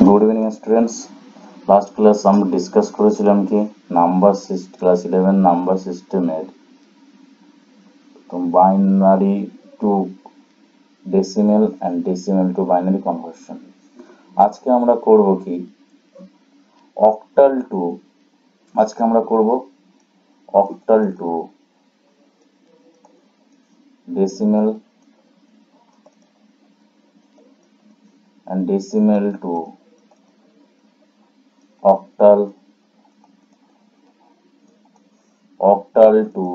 Good evening students. Last class আমরা discuss করেছিলাম কি নাম্বার সিস্টেম, ক্লাস 11 নাম্বার সিস্টেমের binary two decimal and decimal two binary conversion. আজকে আমরা করব কি octal two decimal and decimal to octal to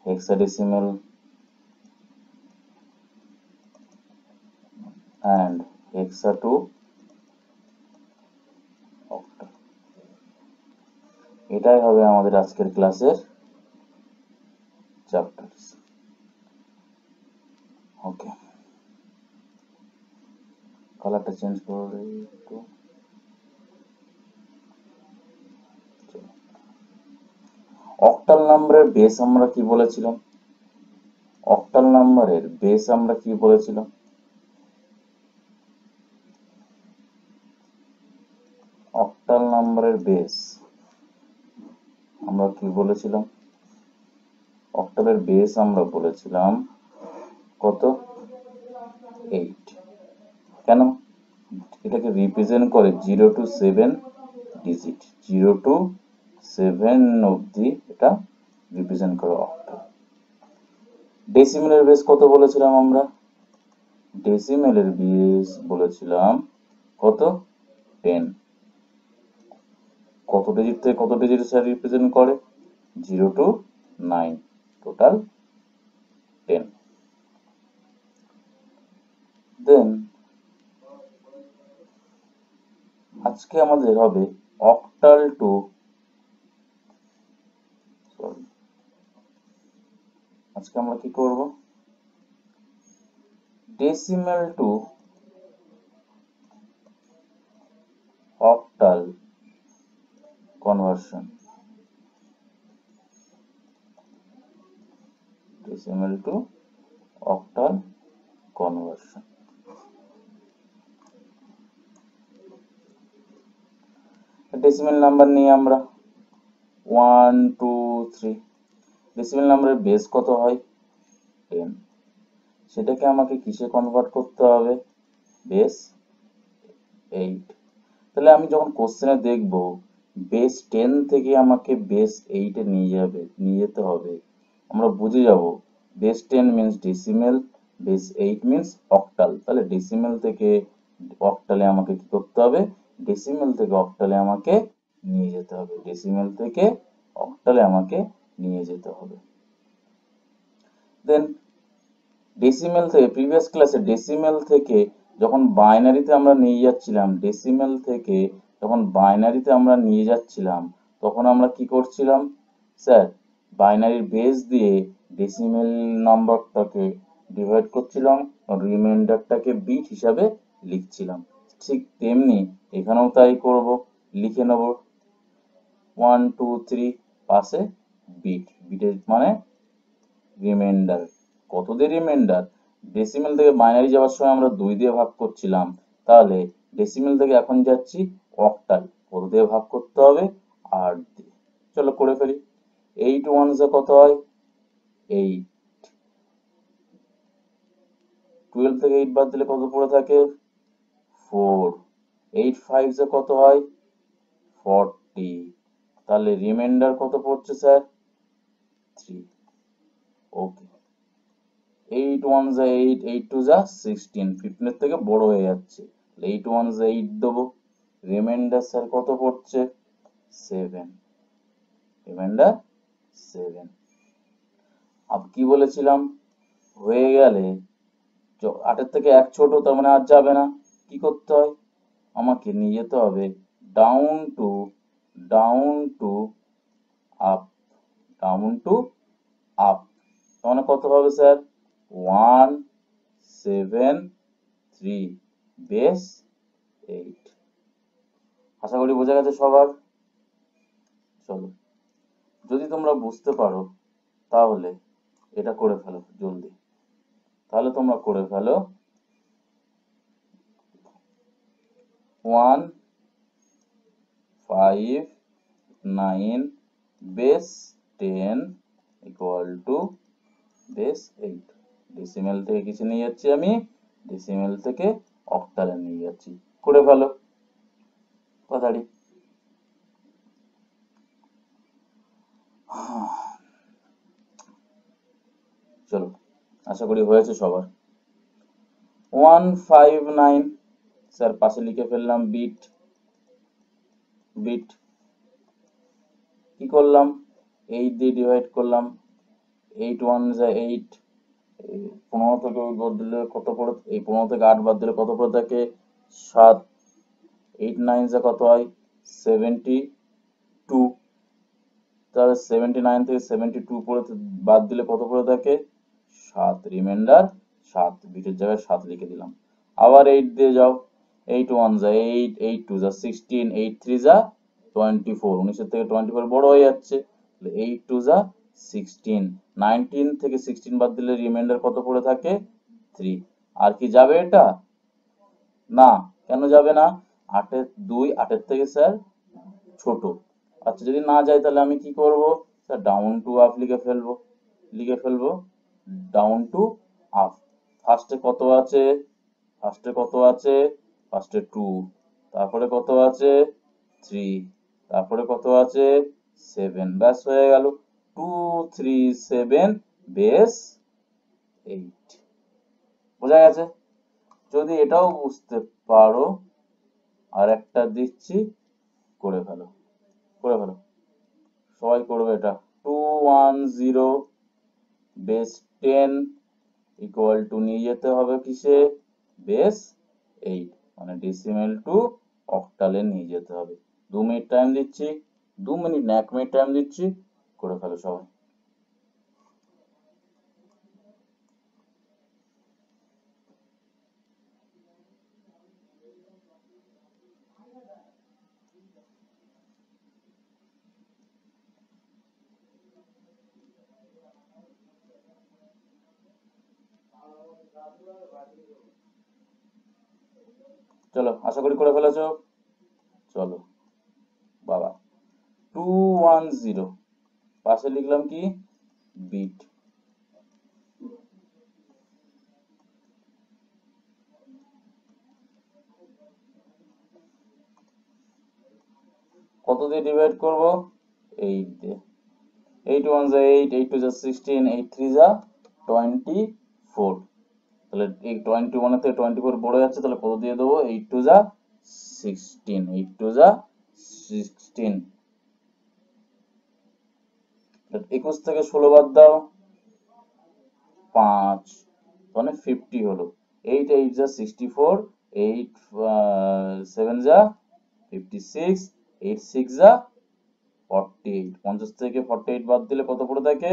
hexadecimal and hexa to octal। এটাই হবে আমাদের আজকের ক্লাসের চ্যাপ্টারস। ওকে, কালারটা চেঞ্জ করে একটু। অক্টাল নাম্বারের বেস আমরা কি বলেছিলাম? অক্টাল নাম্বারের বেস আমরা কি বলেছিলাম? অক্টাল নাম্বারের বেস আমরা কি বলেছিলাম? অক্টালের বেস আমরা বলেছিলাম কত? 8। কেন? এটাকে রিপ্রেজেন্ট করে 0 to 7 ডিজিট, 0 to 7 অবধি এটা রিপ্রেজেন্ট করে অক্টাল। ডেসিমেলের বেস কত বলেছিলাম আমরা? ডেসিমেলের বেস বলেছিলাম কত? 10। কত ডিজিট থেকে কত ডিজিট স্যার রিপ্রেজেন্ট করে? 0 to 9, টোটাল 10। দেন আজকে আমাদের হবে অক্টাল টু আজকে আমরা কি করব? Decimal two octal conversion. Decimal two octal conversion. Decimal number নিয়ে আমরা 1 2 3। ডেসিমেল নাম্বারের বেস কত হয়? 10। সেটাকে আমাকে কিসে কনভার্ট করতে হবে? বেস 8। তাহলে আমি যখন কোশ্চেনে দেখব বেস 10 থেকে আমাকে বেস 8 এ নিয়ে যেতে হবে, আমরা বুঝে যাব base 10 means decimal, base 8 means octal. তাহলে ডেসিমেল থেকে অক্টালে আমাকে কি করতে হবে? ডেসিমেল থেকে অক্টালে আমাকে নিয়ে যেতে হবে। ডেসিমেল থেকে অক্টালে আমাকে নিয়ে যেতে হবে। দেন ডেসিমেল থেকে প্রিভিয়াস ক্লাসে ডেসিমেল থেকে যখন বাইনারিতে আমরা নিয়ে যাচ্ছিলাম, ডেসিমেল থেকে যখন বাইনারিতে আমরা নিয়ে যাচ্ছিলাম তখন আমরা কি করছিলাম স্যার? বাইনারির বেস দিয়ে ডেসিমেল নাম্বারটাকে ডিভাইড করছিলাম, রিমাইন্ডারটাকে বিট হিসাবে লিখছিলাম। ঠিক তেমনি এখানেও তাই করব, লিখে নেব 1 2 3 পাশে বিট, বিটের মানে রিমাইন্ডার। কত দিয়ে রিমাইন্ডার? ডেসিমেল থেকে বাইনারি যাওয়ার সময় আমরা 2 দিয়ে ভাগ করছিলাম, তাহলে ডেসিমেল থেকে এখন যাচ্ছি অক্টাল, কত দিয়ে ভাগ করতে হবে? 8 দিয়ে। চলো করে ফেলি। 8 ones এ কত হয়? 8। 12 থেকে 8 বাদ দিলে কত পড়ে থাকে? 4। 8 5s এ কত হয়? 40। তাহলে রিমাইন্ডার কত পড়ছে sir? 3। Okay, 8 ones are 8, 8 twos are 16, 15 এর থেকে বড় হয়ে যাচ্ছে, 8 ones are 8 দেবো। রিমাইন্ডার স্যার কত পড়ছে? 7। রিমাইন্ডার 7। আব কি বলেছিলাম? হয়ে গেলে 8 এর থেকে 1 ছোট, তার মানে আর যাবে না। কি করতে হয়? আমাকে নিয়ে যেতে হবে down to up, down to up. তার মানে কত হবে স্যার? 1 7 3 বেস 8। আশা করি বোঝা গেছে সবার। চলো, যদি তোমরা বুঝতে পারো তাহলে এটা করে ফেলো জলদি। তাহলে তোমরা করে ফেলো 1 5 9 base 10 equal to base 8। Decimal থেকে কিছু নিয়ে যাচ্ছি আমি, ডেসিমেল থেকে অক্টালে নিয়ে যাচ্ছি। করে ফেলো কথাটি। চলো, আশা করি হয়েছে সবার। 159 স্যার পাশে লিখে ফেললাম বিট। বিট কি করলাম, 8 দিয়ে ডিভাইড করলাম, 8 1 যা 8, 15 থেকে ওই বাদ দিলে কত পড়ে, এই 15 থেকে 8 বাদ দিলে কত পড়ে থাকে 7, 8 9 যা কত হয় 72, তাহলে 79 থেকে 72 পড়ে বাদ দিলে কত পড়ে থাকে 7, রিমাইন্ডার 7, বিটের জায়গায় 7 লিখে দিলাম। আবার 8 দিয়ে যাও, 8 1 যা 8, 8 2 যা 16, 8 3 যা 24, 19 থেকে 24 বড় হয়ে যাচ্ছে, 8 2 যা 16, 19 থেকে 16 বাদ দিলে রিমাইন্ডার কত পড়ে থাকে 3। আর কি যাবে এটা? না, কেন যাবে না? 8 এর 2 8 এর থেকে স্যার ছোট। আচ্ছা যদি না যায় তাহলে আমি কি করব স্যার, ডাউন টু আপ লিখে ফেলবো ডাউন টু আপ। ফার্স্টে কত আছে, ফার্স্টে 2, তারপরে কত আছে 3, তারপরে কত আছে 7, ব্যাস হয়ে গেল 2 3 7 বেস 8। বোঝা গেছে? যদি এটাও বুঝতে পারো, আর একটা দিচ্ছি, করে ফেলো সবাই করবে এটা। 210 বেস 10 ইকুয়াল টু নিয়ে যেতে হবে কিসে, বেস 8, মানে ডেসিমেল টু অক্টালে নিয়ে যেতে হবে। 2 মিনিট টাইম দিচ্ছি, 2 মিনিট না 1 মিনিট টাইম দিচ্ছি, করে ফেলো সবাই। চলো, আশা করি করে ফেলেছো। চলো বাবা, 210 পাশে লিখলাম কি বিট, কত দিয়ে ডিভাইড করব 8 দিয়ে, 8 1 যা 8, 8 2 যা 16, 8 3 যা 24, তাহলে এই 21 থেকে 24 বড় যাচ্ছে, তাহলে কত দিয়ে দেবো 8 2 যা 16, 8 2 যা 16, 21 থেকে 16 বাদ দাও 5, মানে 50 হলো। 8 8 যা 64, 8 7 যা 56, 8 6 যা 48, 50 থেকে 48 বাদ দিলে কত পড়ে থাকে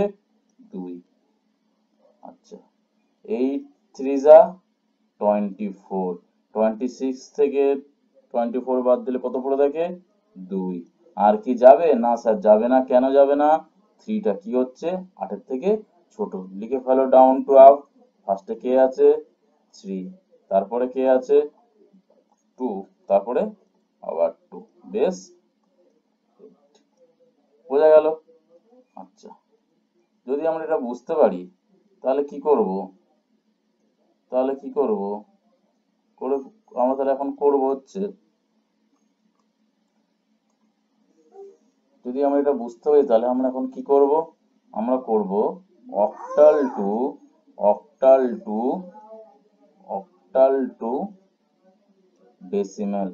2। আচ্ছা 8 3 যা 24, 26 থেকে 24 বাদ দিলে কত পড়ে থাকে 2। আর কি যাবে না স্যার, যাবে না, কেন যাবে না? 3টা কি হচ্ছে 8 এর থেকে ছোট। লিখে ফেলো ডাউন টু আপ। ফার্স্টে কে আছে 3, তারপরে কে আছে 2, তারপরে আবার 2, বেস 8। বোঝা গেল? আচ্ছা যদি আমরা এটা বুঝতে পারি তাহলে কি করব, করে আমরা তাহলে এখন করব হচ্ছে, যদি আমরা এটা বুঝতে পারি তাহলে আমরা এখন কি করব, আমরা করব octal two octal two octal two decimal.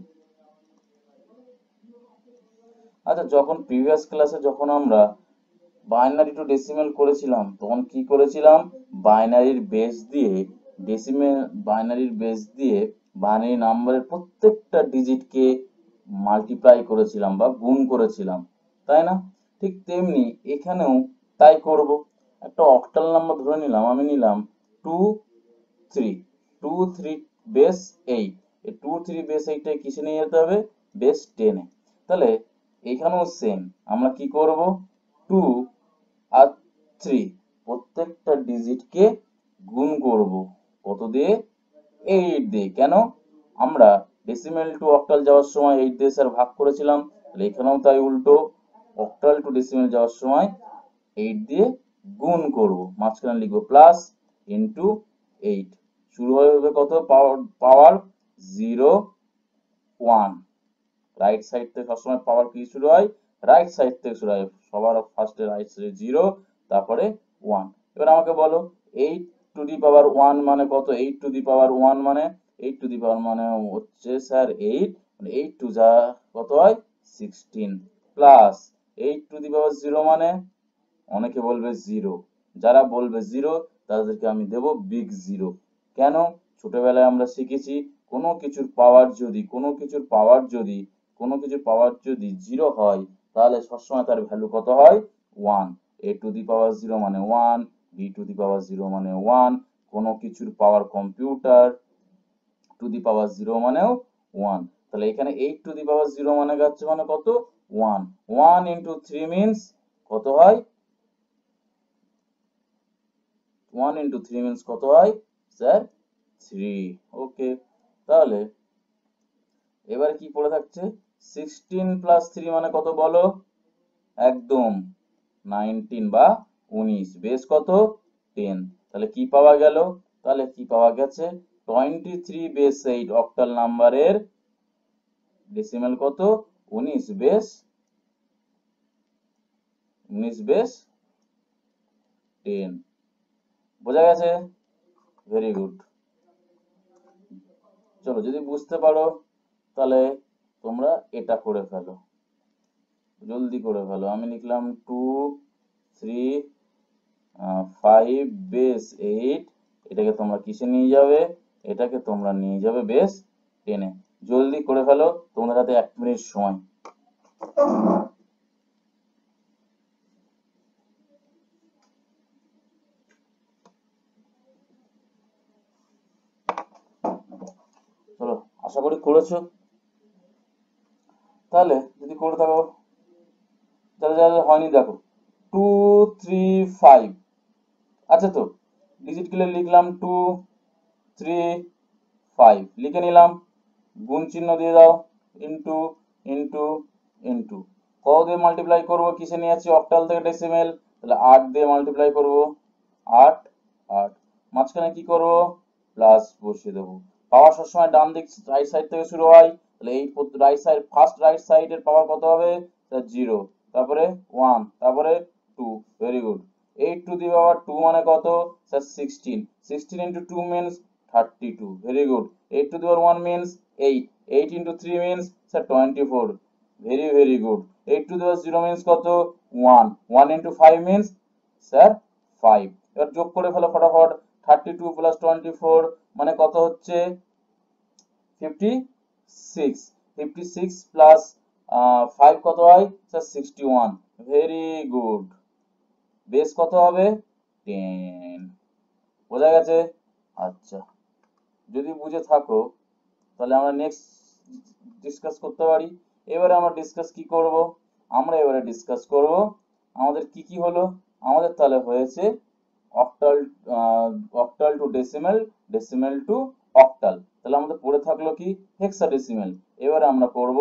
আচ্ছা যখন প্রিভিয়াস ক্লাসে যখন আমরা বাইনারি টু ডেসিমেল করেছিলাম তখন কি করেছিলাম, বাইনারির বেস দিয়ে ডেসিমেল, বাইনারির বেস দিয়ে বাইনারি নাম্বারের প্রত্যেকটা ডিজিটকে মাল্টিপ্লাই করেছিলাম বা গুণ করেছিলাম, তাই না? ঠিক তেমনি এখানেও তাই করব। একটা অক্টাল নাম্বার ধরে নিলাম, আমি নিলাম 2 3, 2 3 বেস 8, এই 2 3 বেস 8 টাকে কিসে নিয়ে যেতে হবে বেস 10 এ। তাহলে এখানেও সেম, আমরা কি করব 2 আর 3 প্রত্যেকটা ডিজিটকে গুণ করব কত দিয়ে 8 দিয়ে। কেন? আমরা ডেসিমেল টু অক্টাল যাওয়ার সময় 8 দিয়ে স্যার ভাগ করেছিলাম, তাহলে এখানেও তাই উল্টো, অক্টাল টু ডেসিমেল যাওয়ার সময় 8 দিয়ে গুণ করব, মাঝখানে লিখবো প্লাস ইন্টু 8, শুরু হবে কত পাওয়ার 0 1, রাইট সাইড থেকে সবসময় পাওয়ার কি শুরু হয়, রাইট সাইড থেকে শুরু হয়, সবার ফার্স্টে রাইট সাইডে 0 তারপরে 1। এবার আমাকে বলো 8 টু দি পাওয়ার 1 মানে কত, 8 টু দি পাওয়ার 1 মানে 8 টু দি পাওয়ার মানে হচ্ছে স্যার 8, মানে 8 টু যা কত হয় 16, প্লাস 8 টু দি পাওয়ার 0 মানে অনেকে বলবে 0, যারা বলবে 0 তাদেরকে আমি দেব বিগ 0। কেন, ছোটবেলায় আমরা শিখেছি কোনো কিছুর পাওয়ার যদি 0 হয় তাহলে সবসময় তার ভ্যালু কত হয় 1, a টু দি পাওয়ার 0 মানে 1, b টু দি পাওয়ার 0 মানে 1, কোনো কিছুর পাওয়ার কম্পিউটার টু দি পাওয়ার 0 মানেও 1, তাহলে এখানে 8 টু দি পাওয়ার 0 মানে যাচ্ছে মানে কত 1, 1 ইন্টু 3 মিনস কত হয়, 1 ইন্টু 3 মিনস কত হয় স্যার 3। ওকে, তাহলে এবারে কি পড়ে থাকছে, 16 প্লাস 3 মানে কত বলো, একদম 19 বা 19, বেস কত 10, তাহলে কি পাওয়া গেল, তাহলে কি পাওয়া গেছে 23 বেস 8 অক্টাল নাম্বারের ডেসিমেল কত 19 বেস 10, বোঝা গেছে, ভেরি গুড। চলো যদি বুঝতে পারো তাহলে তোমরা এটা করে ফেলো, জলদি করে ফেলো। আমি লিখলাম 2 3 5 বেস 8, এটাকে তোমরা কিসে নিয়ে যাবে, এটাকে তোমরা নিয়ে যাবে বেস 10 এ। জলদি করে ফেলো, তোমাদের হাতে 1 মিনিট সময়। চলো, আশা করি করেছো। তাহলে যদি করে থাকো, যাদের যাদের হয়নি দেখো 2 3 5, আচ্ছা তো ডিজিট গুলো লিখলাম 2 3 5 লিখে নিলাম, গুণ চিহ্ন দিয়ে দাও, ইনটু ইনটু ইনটু, কত দিয়ে মাল্টিপ্লাই করব, কিসে নিয়ে আছি অক্টাল থেকে ডেসিমেল, তাহলে 8 দিয়ে মাল্টিপ্লাই করব, 8 8, মাঝখানে কি করব প্লাস বসিয়ে দেবো, পাওয়ার সবসময় ডান দিক রাইট সাইড থেকে শুরু হয়, তাহলে এই রাইট সাইড ফার্স্ট রাইট সাইডের পাওয়ার কত হবে 0, তারপরে 1, তারপরে 2, ভেরি গুড। 8 টু দি পাওয়ার 2 মানে কত sir 16, 16 into 2 means 32, very good. 8 to the power 1 means 8, 8 into 3 means sir 24, very very good। 8 to the power 0 means কত 1, 1 into 5 means sir 5। এবার যোগ করে ফেলো ফটাফট, 32 plus 24 মানে কত হচ্ছে 56, 56 plus 5 কত হয় স্যার 61, ভেরি গুড। বেস কত হবে 10, বোঝা গেছে। আচ্ছা, যদি বুঝে থাকো তাহলে আমরা নেক্সট ডিসকাস করতে পারি। এবারে আমরা ডিসকাস কি করব, আমরা এবারে ডিসকাস করব আমাদের কি কি হলো, আমাদের তাহলে হয়েছে octal, octal two decimal, decimal two octal, তাহলে আমাদের পড়ে থাকলো কি হেক্সাডেসিমেল। এবারে আমরা করব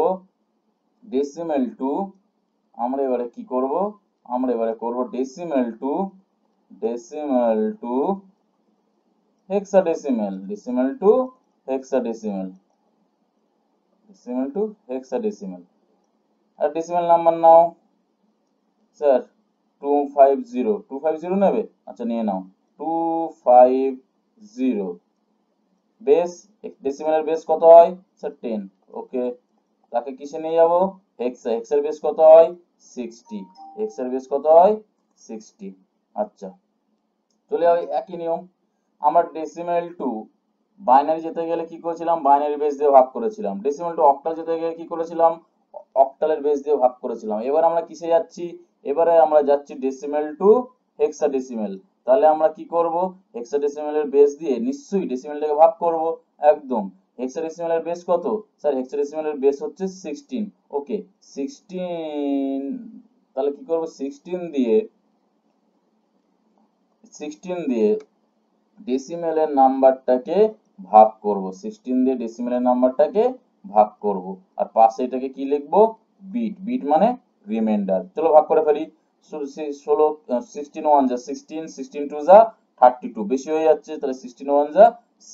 ডেসিমেল টু, আমরা এবারে কি করব, আমরা এবারে করব decimal to, decimal to hexadecimal, decimal to hexadecimal, decimal to hexadecimal. আর ডেসিমেল নাম্বার নাও স্যার 250, 250 নেবে, আচ্ছা নিয়ে নাও 250, বেস ডেসিমেলের বেস কত হয় স্যার 10, ওকে। তাকে কিসে নিয়ে যাব হেক্সা, হেক্সার বেস কত হয় 60, হেক্সার বেস কত হয় 60। আচ্ছা, চলে যাই একই নিয়ম, আমরা ডেসিমেল টু বাইনারি যেতে গেলে কি করেছিলাম, বাইনারি বেস দিয়ে ভাগ করেছিলাম, ডেসিমেল টু অক্টাল যেতে গেলে কি করেছিলাম, অক্টালের বেস দিয়ে ভাগ করেছিলাম। এবার আমরা কিসে যাচ্ছি, এবারে আমরা যাচ্ছি ডেসিমেল টু হেক্সাডেসিমেল, তাহলে আমরা কি করব হেক্সাডেসিমেলের বেস দিয়ে নিশ্চয়ই ডেসিমেলটাকে ভাগ করব, একদম। হেক্সাডেসিমেলের বেস কত স্যার, হেক্সাডেসিমেলের বেস হচ্ছে 16, ওকে 16, তাহলে কি করব 16 দিয়ে ডেসিমেলের নাম্বারটাকে ভাগ করব, 16 দিয়ে ডেসিমেলের নাম্বারটাকে ভাগ করব, আর পাশে এটাকে কি লিখবো, বিট। বিট মানে রিমাইন্ডার। চলো ভাগ করে ফেলি। 16 16 ওয়ান যা 16, 16 টু যা 32, বেশি হয়ে যাচ্ছে, তাহলে 16 ওয়ান যা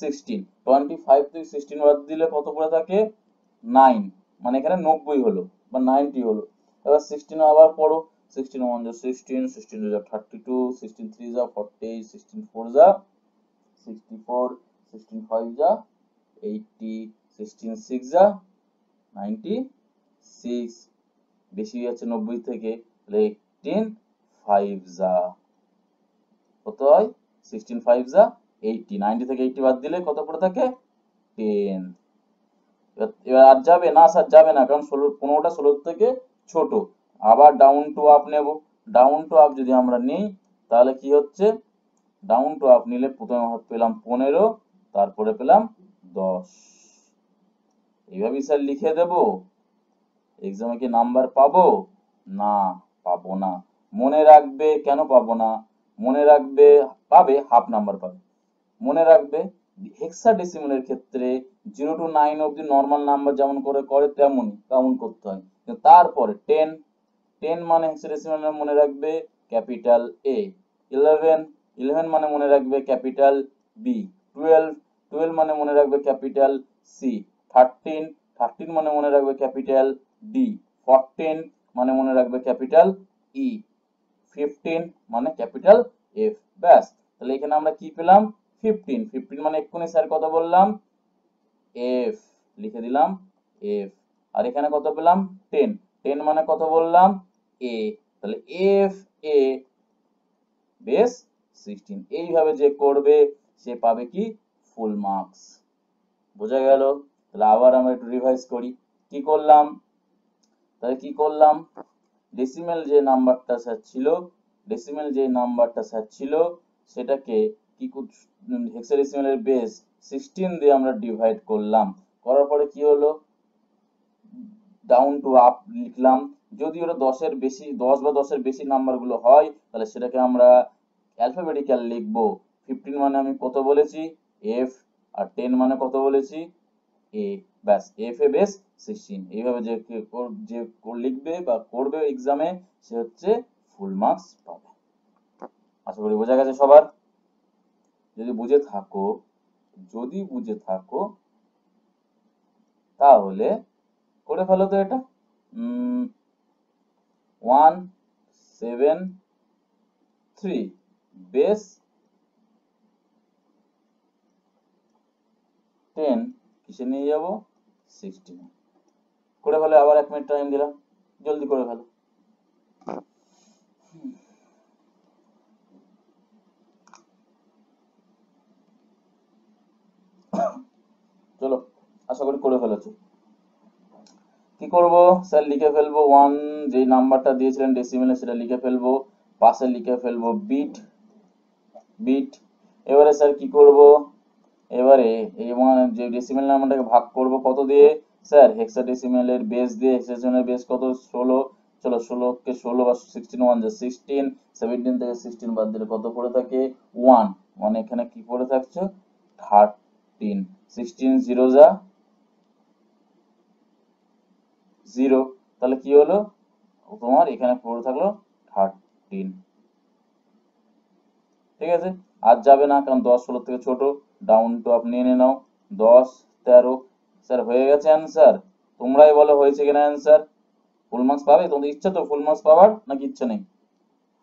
16, 25 থেকে 16 বাদ দিলে কত পড়ে থাকে, 9, মানে এখানে 90 হলো বা 90 হলো। এবার 16 আবার পড়ো, 16 ওয়ান যা 16, 16 টু যা 32, 16 থ্রি যা 40, 16 ফোর যা 64, 16 ফাইভ যা 80, 16 সিক্স যা 96, বেশি আছে 90 থেকে, তাহলে 18 ফাইভ যা কত হয়, 16 ফাইভ যা 80, 90 থেকে 80 বাদ দিলে কত পড়ে থাকে, 10। এবার আর যাবে না, স্যার যাবে না, কারণ 15টা 16 থেকে ছোট। আবার ডাউন টু আপ নেব। ডাউন টু আপ যদি আমরা নিই তাহলে কি হচ্ছে, ডাউন টু আপ নিলে প্রথমে পেলাম 15, তারপরে পেলাম 10। এইভাবে স্যার লিখে দেব, এক্সামে কি নাম্বার পাবো, না পাবো না। মনে রাখবে, কেন পাবো না, মনে রাখবে, পাবে, হাফ নাম্বার পাবে। মনে রাখবে হেক্সাডেসিমালের ক্ষেত্রে 0 to 9 অবধি নর্মাল নাম্বার যেমন করে তেমনই কাউন্ট করতে হয়, কিন্তু তারপরে 10, 10 মানে হেক্সাডেসিমাল মনে রাখবে ক্যাপিটাল এ। 11, 11 মানে মনে রাখবে ক্যাপিটাল বি। 12, 12 মানে মনে রাখবে ক্যাপিটাল সি। 13, 13 মানে মনে রাখবে ক্যাপিটাল ডি। 14 মানে মনে রাখবে ক্যাপিটাল ই। 15 মানে ক্যাপিটাল এফ। ব্যাস, তাহলে এখানে আমরা কি পেলাম, 15। 15 মানে এক্ষুনি স্যার কত বললাম, এফ, লিখে দিলাম এফ। আর এখানে কত পেলাম, 10, 10 মানে কত বললাম, এ, তাহলে এফ এ বেস 16। এইভাবে যে করবে সে পাবে কি, ফুল মার্কস। বোঝা গেল? তাহলে আবার আমরা একটু রিভাইজ করি, কি করলাম, তাহলে কি করলাম, ডেসিমেল যে নাম্বারটা স্যার ছিল, ডেসিমেল যে নাম্বারটা স্যার ছিল সেটাকে কি হেক্সাডেসিমেলের বেস 16 দিয়ে আমরা ডিভাইড করলাম। করার পরে কি হলো, ডাউন টু আপ লিখলাম। যদি ওটা 10 বা 10-এর বেশি নাম্বার গুলো হয় তাহলে সেটাকে আমরা অ্যালফাবেটিক্যাল লিখবো। 15 মানে আমি কত বলেছি, এফ, আর 10 মানে কত বলেছি, এ। ব্যাস, এফ এ বেস 16। এইভাবে যে লিখবে বা করবে এক্সামে সে হচ্ছে ফুল মার্কস পাবে। আশা করি বোঝা গেছে সবার। যদি বুঝে থাকো, যদি বুঝে থাকো তাহলে করে ফেলো তো এটা। 173 বেস 10 কিসে নিয়ে যাব, 16। করে ফেলো, আবার 1 মিনিট টাইম দিলাম, জলদি করে ফেলো। চলো, আশা করি করে ফেলেছো। কি করব স্যার, লিখে ফেলবো 1, যে নাম্বারটা দিয়েছিলেন ডেসিমেলে সেটা লিখে ফেলবো, পাশে লিখে ফেলবো বিট, বিট। এবারে স্যার কি করব, এবারে এই যে ডেসিমেল নাম্বারটাকে ভাগ করব কত দিয়ে, স্যার হেক্সাডেসিমেলের বেস দিয়ে। হেক্সাডেসিমেলের বেস কত, 16। চলো 16 কে 16 বা 16 ওয়ান যা 16, 17 থেকে 16 বাদ দিলে কত পড়ে থাকে, 1, মানে এখানে কি পড়ে থাকছে, 13। 16 জিরো যা 0, তাহলে কি হলো, তোমার এখানে পড়ে থাকলো 13। ঠিক আছে, আর যাবে না, কারণ 10 16 থেকে ছোট। ডাউন টু আপ নিয়ে নাও, 10 13। স্যার হয়ে গেছে অ্যান্সার, তোমরাই বলো হয়েছে কিনা অ্যান্সার। ফুল মার্কস পাবে, তোমাদের ইচ্ছা তো ফুল মার্কস পাওয়ার, নাকি ইচ্ছা নেই?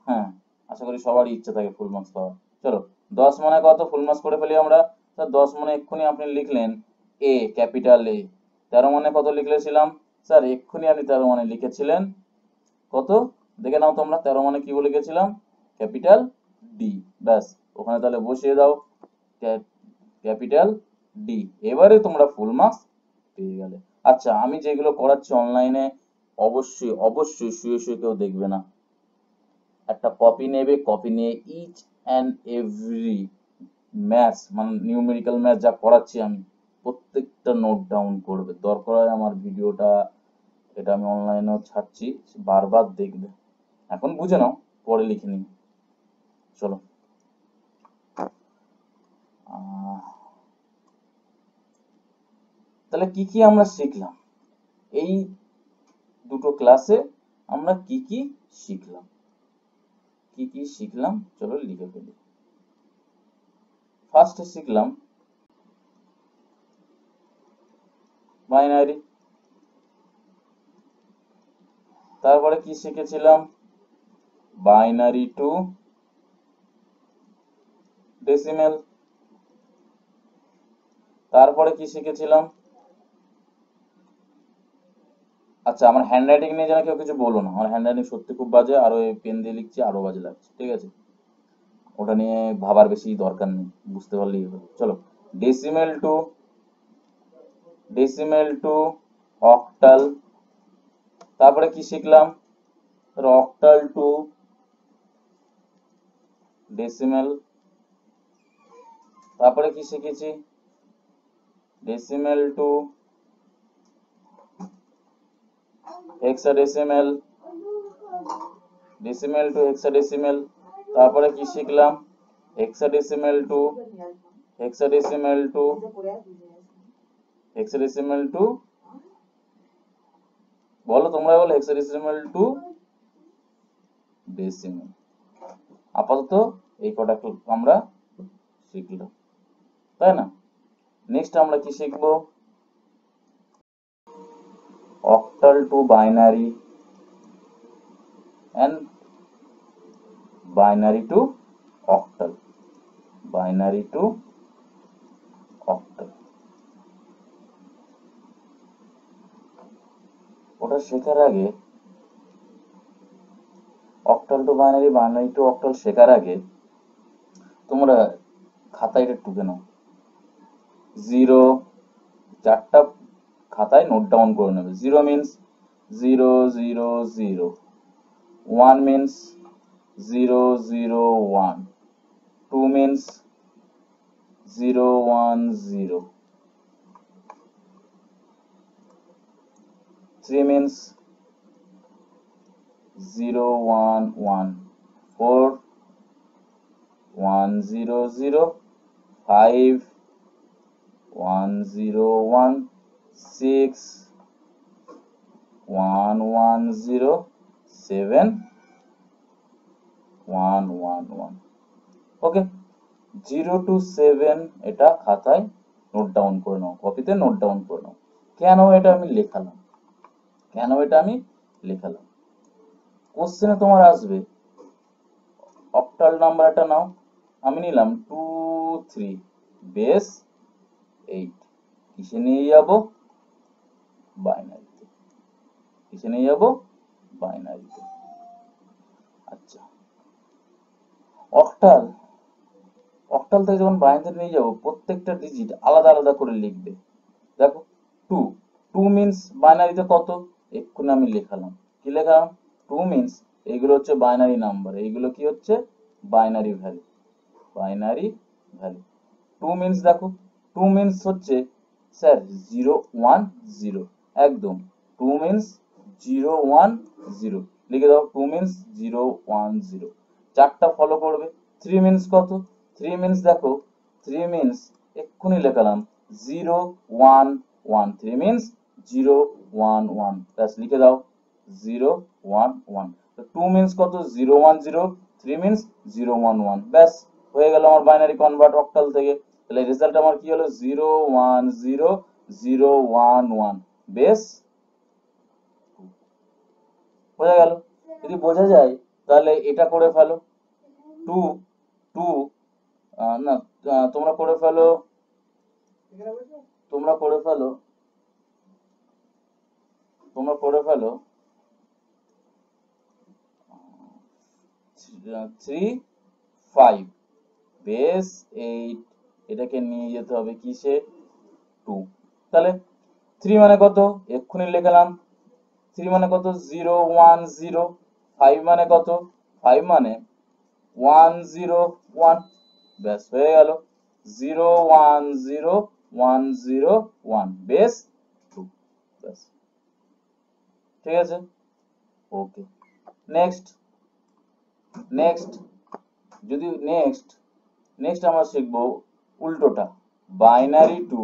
হ্যাঁ, আশা করি সবারই ইচ্ছা থাকে ফুল মার্কস পাওয়ার। চলো, 10 মানে কত, ফুল মার্কস করে ফেলি আমরা। স্যার 10 মানে এক্ষুনি আপনি লিখলেন এ, ক্যাপিটাল এ। 13 মানে কত লিখেছিলাম, স্যার এক্ষুনি আপনি 13 মানে লিখেছিলেন কত, দেখে নাও তোমরা, 13 মানে কি বলে গেছিলাম, ক্যাপিটাল ডি। ব্যাস, ওখানে তাহলে বসিয়ে দাও ক্যাপিটাল ডি। এবারে তোমরা ফুল মার্কস পেয়ে গেলে। আচ্ছা, আমি যেগুলো করাচ্ছি অনলাইনে অবশ্যই অবশ্যই শুয়ে শুয়ে কেউ দেখবে না, একটা কপি নেবে, কপি নিয়ে ইচ অ্যান্ড এভরি ম্যাথস মানে নিউমেরিক্যাল ম্যাথ যা করাচ্ছি আমি প্রত্যেকটা নোট ডাউন করবে। দরকার হয় আমার ভিডিওটা, এটা আমি অনলাইনেও ছাড়ছি, বারবার দেখবে। এখন বুঝে নাও, পরে লিখে নিই। চলো, তাহলে কি কি আমরা শিখলাম এই দুটো ক্লাসে? আমরা কি কি শিখলাম চলো লিখে ফেলি। ফার্স্টে শিখলাম বাইনারি, তারপরে কি শিখেছিলাম? Binary two decimal. তারপরে কি শিখেছিলাম? আচ্ছা, আমার হ্যান্ডরাইটিং নিয়ে যেন কেউ কিছু বলো না, আমার হ্যান্ডরাইটিং সত্যি খুব বাজে, আর ওই পেন দিয়ে লিখছি আরো বাজে লাগছে, ঠিক আছে? ওটা নিয়ে ভাবার বেশি দরকার নেই, বুঝতে পারলেই হলো। চলো, ডেসিমেল টু অক্টাল। তারপরে কি শিখলাম? Octal two decimal. তারপরে কি শিখেছি? Decimal to hexadecimal, hexadecimal. তারপরে কি শিখলাম? Hexadecimal two hexadecimal two hexadecimal two বলো, তোমরা বলো, হেক্সাডেসিমেল টু ডেসিমেল। আপাতত এই কটা আমরা শিখলাম, তাই না? নেক্সট আমরা কি শিখবো? Octal two binary and binary to octal, binary to octal। ওটা শেখার আগে, octal two binary, binary two octal শেখার আগে তোমরা খাতায় এটা টুকে নাও। জিরো, চারটা খাতায় নোট ডাউন করে নেবে। Zero means 0 0 0, 1 means 0 0 1, 2 means 0 1 0, 3 means 0 1 1, 4 1 0 0, 5 1 0 1, 6 1 1 0, 7 1 1 1। Okay, 0 to 7 এটা খাতায় নোট ডাউন করে নাও, কপিতে নোট ডাউন করে নাও। কেন এটা আমি লেখালাম? কোশ্চেনে তোমার আসবে অক্টাল নাম্বারটা নাও, আমি নিলাম 2 3 বেস 8। কিসে নিয়ে যাব? বাইনারিতে। আচ্ছা, অক্টাল থেকে যখন বাইনারিতে নিয়ে যাব, প্রত্যেকটা ডিজিট আলাদা আলাদা করে লিখবে। দেখো, 2 মিন্স বাইনারিতে কত? এক্ষুনি আমি লেখালাম। কি লেখালাম? 2 মিন্স এইগুলো হচ্ছে বাইনারি নাম্বার, এইগুলো কি হচ্ছে? Binary value. 2 মিন্স দেখো, 2 মিন্স হচ্ছে স্যার 0 1 0, একদম 2 মিন্স 0 1 0 লিখে দাও। 2 মিন্স 0 1 0, চারটা ফলো করবে। 3 মিন্স কত? 3 মিন্স দেখো, 3 মিন্স এক্ষুনি লেখালাম 0 1 1, 3 মিন্স 0 1 1, ব্যাস লিখে দাও 0 1 1। তো 2 মিন্স কত? 0 1 0, 3 মিন্স 0 1 1, ব্যাস হয়ে গেল আমার বাইনারি কনভার্ট অক্টাল থেকে। তাহলে রেজাল্ট আমার কি হলো? 0 1 0 0 1 1, বেস বোঝা গেল? যদি বোঝা যায় তাহলে এটা করে ফেলো। 2 2 না, তোমরা করে ফেলো, তোমরা করে ফেলো 3 5 বেস 8, এটাকে নিয়ে যেতে হবে কিসে? 2। তাহলে 3 মানে কত? এক্ষুনি লিখলাম। 3 মানে কত? 0 1 0। 5 মানে কত? 5 মানে 1 0 1, ব্যাস হয়ে গেল 0 1 0 1 0 1, বেস 2, ব্যাস। ঠিক আছে, ওকে। নেক্সট যদি নেক্সট আমরা শিখবো উল্টোটা, binary two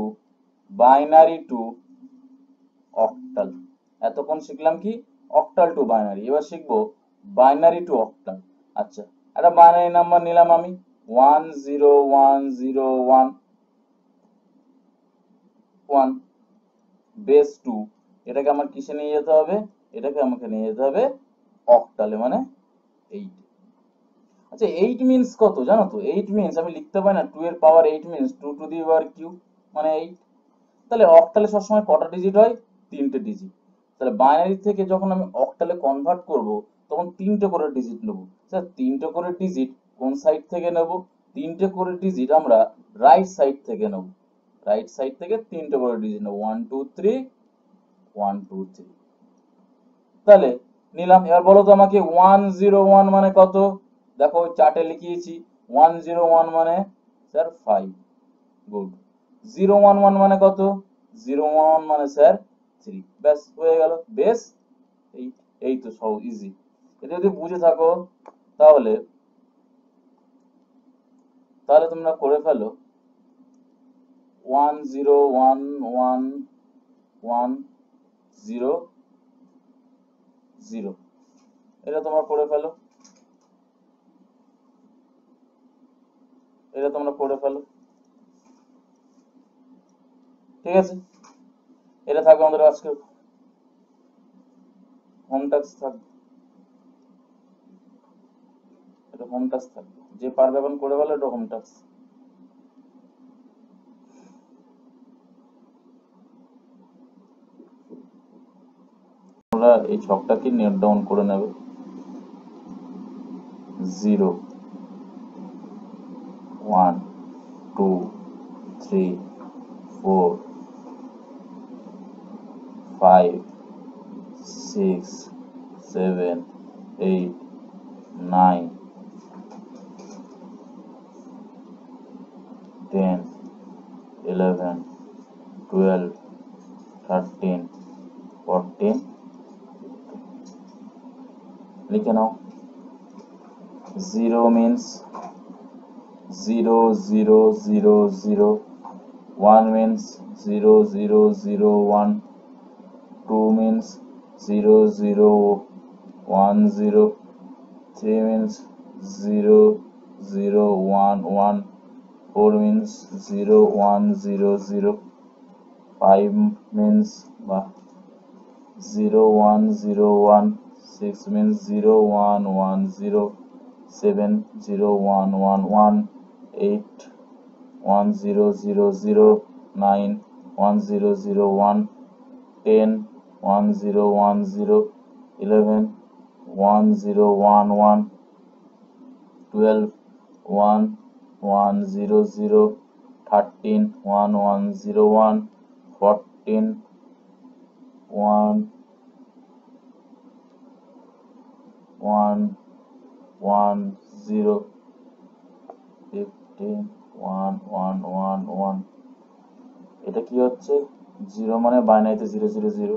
binary two octal. এতক্ষণ শিখলাম কি অক্টাল টু বাইনারি, এবার শিখবো বাইনারি টু অক্টাল। আচ্ছা, একটা বাইনারি নাম্বার নিলাম আমি 10101 বেস 2, এটাকে আমার কিসে নিয়ে যেতে হবে, এটাকে আমাকে নিয়ে যেতে হবে অক্টালে, মানে 8। আচ্ছা 8 মিন্স কত জানো তো? 8 মিন্স আমি লিখতে পারি না 2 এর power 8 means 2 to the power cube মানে 8। তাহলে অক্টালে সবসময় কটা ডিজিট হয়? 3টে ডিজিট। তাহলে বাইনারি থেকে যখন আমি অক্টালে কনভার্ট করব তখন 3টে করে ডিজিট নেব। স্যার 3টে করে ডিজিট কোন সাইড থেকে নেব? 3টে করে ডিজিট আমরা রাইট সাইড থেকে নেব। রাইট সাইড থেকে 3টে করে ডিজিট নেব, 1 2 3 1 2 3। তাহলে নিলাম। এবার বলো তো আমাকে 101 মানে কত? দেখো চার্টে লিখিয়েছি 101 মানে স্যার 5। গুড। 011 মানে কত? 011 মানে স্যার 3। ব্যাস হয়ে গেল, বেস 8। এই তো সব ইজি। এটা যদি বুঝে থাকো তাহলে তাহলে তোমরা করে ফেলো 1011100, এটা তোমরা করে ফেলো, এটা তোমরা করে ফেলো। ঠিক আছে, এটা থাকবে আমাদের আজকে হোম টাস্ক থাকবে, এটা হোম টাস্ক থাকবে, যে পারবে এখন করে ফেলো, এটা হোম টাস্ক। তোমরা এই ছকটাকে নোট ডাউন করে নেবে। 0 1 2 3 4 5 6 7 8 9 10 11 12 13 14। লিখে নাও। 0 means 0 0 0 0, 1 means 0 0 0 1, 2 means 0 0 1 0, 3 means 0 0 1 1, 4 means 0 1 0 0, 5 means 0 1 0 1, 6 means 0 1 1 0, 7 0 1 1 1, 8 1 0 0 0, 9 1 0 0 1, 10 1 0 1 0, 11 1 0 1 1, 12 1 1 0 0, 13 1 1 0 1, 14 1 1 1 0, 15 1 1 1 1। এটা কি হচ্ছে? 0 মানে বাইনারিতে 0 0 0,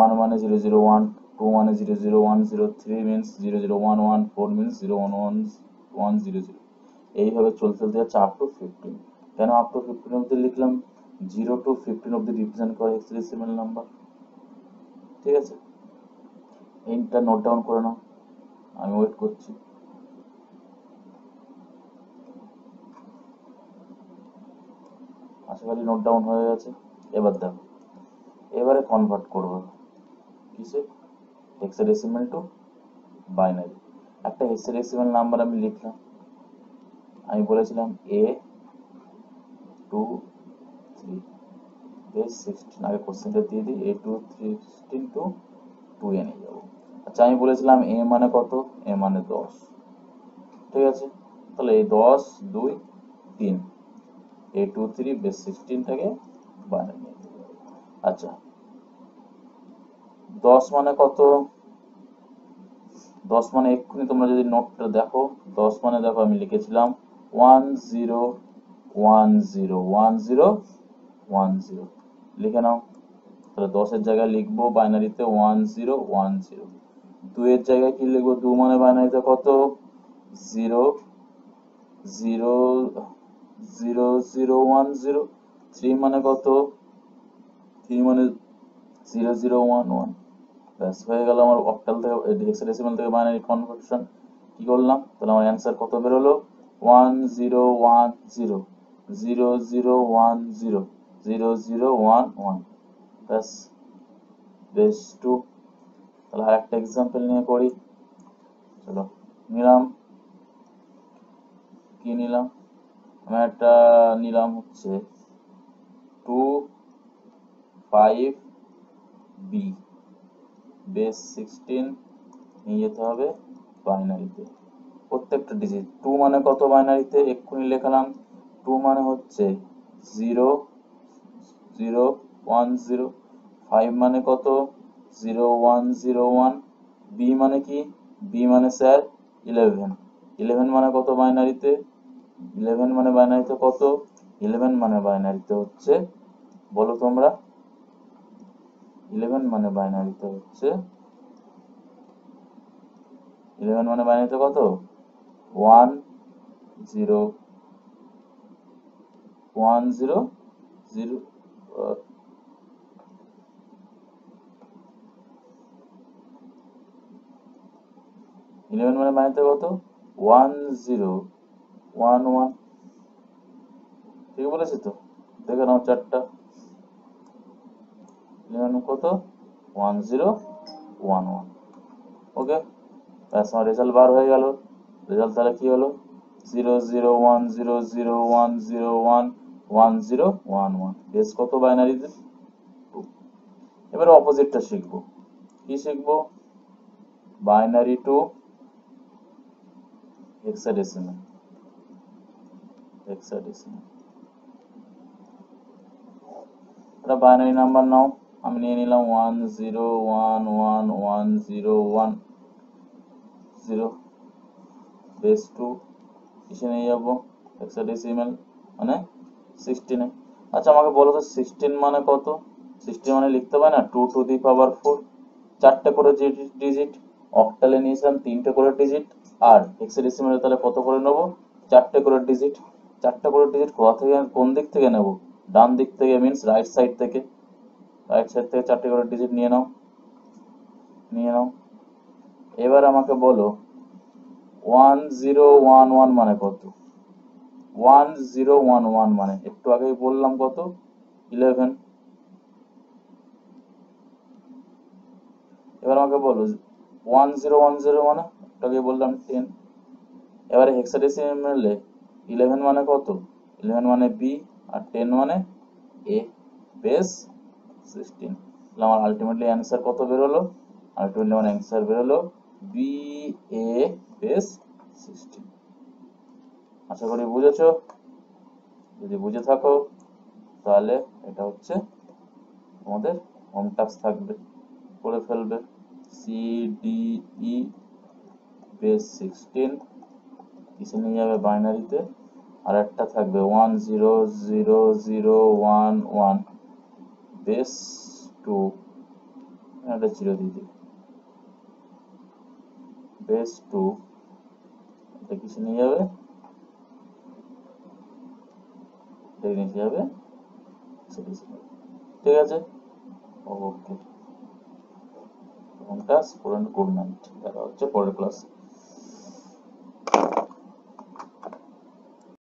1 মানে 0 0 1, 2 মানে 0 0 1 0, 3 means 0 0 1 1, 4 means 0 1 1 1 0 0। এইভাবে চলতে চলতে যাচ্ছে আপ টু 15। কেন আপ টু 15 অব্দি লিখলাম? 0 টু 15 অব্দি রিপ্রেজেন্ট করে হেক্সাডেসিমাল নাম্বার। ঠিক আছে, এইটা নোট ডাউন করে নাও, আমি ওয়েট করছি। আশা করি নোট ডাউন হয়ে গেছে। এবার দেখো, এবারে কনভার্ট করব কিসে? Hexadecimal two binary. একটা হেক্সাডেসিমাল নাম্বার আমি লিখলাম, আমি বলেছিলাম a 2 3 বেস 16। আগে কোশ্চেনটা দিয়ে দিই, a 2 16 টু 2 এ নিয়ে যাবো। আচ্ছা আমি বলেছিলাম a মানে কত? a মানে 10। ঠিক আছে, তাহলে এই 10 2 3, a 2 3 বেস 16 থেকে বাইনারি নিয়ে যাবো। আচ্ছা 10 মানে কত? 10 মানে এক্ষুনি তোমরা যদি নোটটা দেখো, 10 মানে দেখো আমি লিখেছিলাম 1 0 1 0 1 0 1 0। লিখে নাও। তাহলে 10 এর জায়গায় লিখবো বাইনারিতে 1 0 1 0। 2 এর জায়গায় কি লিখবো? 2 মানে বাইনারিতে কত? 0 0 0 0 1 0। 3 মানে কত? 3 মানে 0011, ব্যাস হয়ে গেল আমার অক্টাল থেকে হেক্সাডেসিমাল থেকে বাইনারি কনভার্সন। কি করলাম, তাহলে আমার অ্যান্সার কত বেরোলো, 1010 0010 0011, ব্যাস বেস 2। তাহলে আর একটা এক্সাম্পল নিয়ে করি, চলো নিলাম, কি নিলাম, আমি একটা নিলাম হচ্ছে 25B বেস 16 নিয়ে যেতে হবে বাইনারিতে, প্রত্যেকটা ডিজিট। 2 মানে কত বাইনারিতে, এক্ষুনি লেখালাম, 2 মানে হচ্ছে 0 0 1 0, 5 মানে কত 0 1 0 1, B মানে কি, B মানে স্যার 11, 11 মানে কত বাইনারিতে, 11 মানে বাইনারিতে কত, 11 মানে বাইনারিতে হচ্ছে, বলো তোমরা, 11 মানে বাইনারিতে হচ্ছে, 11 মানে বাইনারিতে কত, 1 0 1 0 0, 11 মানে বাইনারিতে কত 1 0 1 1, ঠিক বলেছি তো, দেখে নাও চারটা, 11 কত 1 0 1 1, ওকে, ব্যাস আমার রেজাল্ট বার হয়ে গেল। রেজাল্ট তাহলে কি হলো, 0 0 1 0 0 1 0 1 1 0 1 1, বেস কত বাইনারিতে 2। এবারে অপোজিটটা শিখবো, কি শিখবো, বাইনারি টু হেক্সাডেসিমাল, হেক্সাডেসিমাল। এটা বাইনারি নাম্বার নাও, আমি নিয়ে নিলাম 1 0 1 1 1 0 1 0, বেস 2, কিসে নিয়ে যাবো, হেক্সাডেসিমাল মানে 16 এ। আচ্ছা আমাকে বলো তো 16 মানে কত, 16 মানে লিখতে পারি না 2 টু দি পাওয়ার 4, চারটে করে ডিজিট, অক্টালে নিয়েছিলাম তিনটে করে ডিজিট, আর হেক্সাডেসিমালে তাহলে কত করে নেবো, চারটে করে ডিজিট। চারটে করে ডিজিট কোথা থেকে, কোন দিক থেকে নেব, ডান দিক থেকে, মিন্স রাইট সাইড থেকে, রাইট সাইড থেকে চারটে করে ডিজিট নিয়ে নাও, নিয়ে নাও। এবার আমাকে বলো 1011 মানে কত, 1011 মানে একটু আগেই বললাম কত 11। এবার আমাকে বলো 1010 মানে একটু আগে বললাম 10। এবারে হেক্সাডেসিমালে 11 মানে কত, 11 মানে বি, আর 10 মানে এ, বেস 16। তাহলে আমার আলটিমেটলি অ্যান্সার কত বেরোলো, আলটিমেটলি আমার অ্যান্সার বেরোলো বি এ বেস 16। আশা করি বুঝেছো, যদি বুঝে থাকো তাহলে এটা হচ্ছে তোমাদের হোম টাস্ক থাকবে, করে ফেলবে, সি ডি ই বেস 16 কিসে নিয়ে যাবে বাইনারিতে, আর একটা থাকবে 1 0 0 0 1 1 বেস 2, একটা জিরো দিয়ে দিই, বেস 2, এটা কিসে নিয়ে যাবে, এটা নিয়ে যাবে, ঠিক আছে, ওকে, হোম টাস্ক, গুড নাইট, দেখা হচ্ছে পরের ক্লাস।